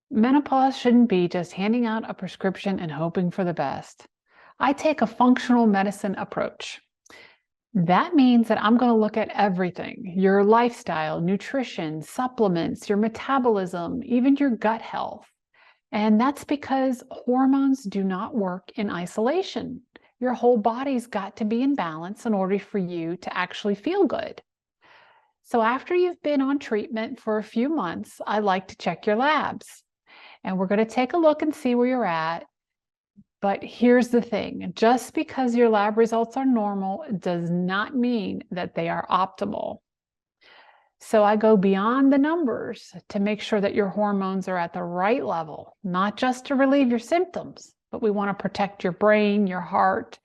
Menopause shouldn't be just handing out a prescription and hoping for the best. I take a functional medicine approach. That means that I'm going to look at everything: your lifestyle, nutrition, supplements, your metabolism, even your gut health. And that's because hormones do not work in isolation. Your whole body's got to be in balance in order for you to actually feel good. So, after you've been on treatment for a few months, I like to check your labs. And we're going to take a look and see where you're at. But here's the thing: just because your lab results are normal does not mean that they are optimal. So I go beyond the numbers to make sure that your hormones are at the right level, not just to relieve your symptoms, but we want to protect your brain, your heart,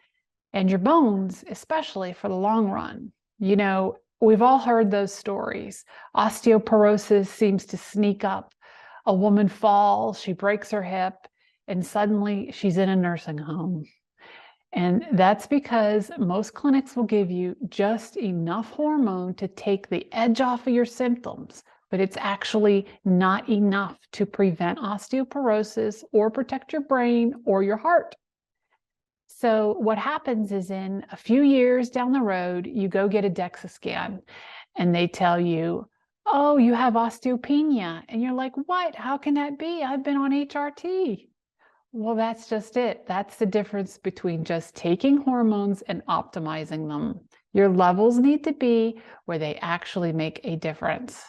and your bones, especially for the long run. We've all heard those stories. Osteoporosis seems to sneak up. A woman falls, she breaks her hip, and suddenly she's in a nursing home. And that's because most clinics will give you just enough hormone to take the edge off of your symptoms, but it's actually not enough to prevent osteoporosis or protect your brain or your heart. So what happens is, in a few years down the road, you go get a DEXA scan and they tell you, oh, you have osteopenia. And you're like, what? How can that be? I've been on HRT. Well, that's just it. That's the difference between just taking hormones and optimizing them. Your levels need to be where they actually make a difference.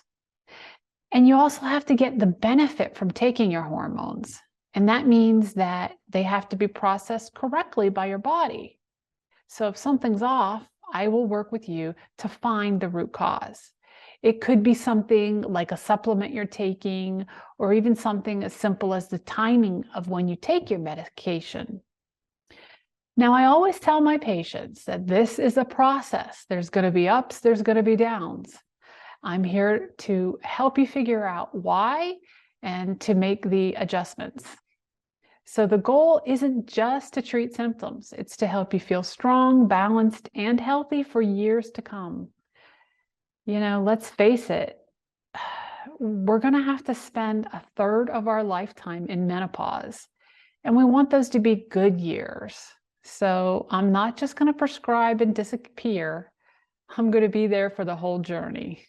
And you also have to get the benefit from taking your hormones. And that means that they have to be processed correctly by your body. So if something's off, I will work with you to find the root cause. It could be something like a supplement you're taking, or even something as simple as the timing of when you take your medication. Now, I always tell my patients that this is a process. There's going to be ups, there's going to be downs. I'm here to help you figure out why and to make the adjustments. So the goal isn't just to treat symptoms, it's to help you feel strong, balanced, and healthy for years to come. Let's face it, we're going to have to spend a third of our lifetime in menopause, and we want those to be good years. So I'm not just going to prescribe and disappear. I'm going to be there for the whole journey.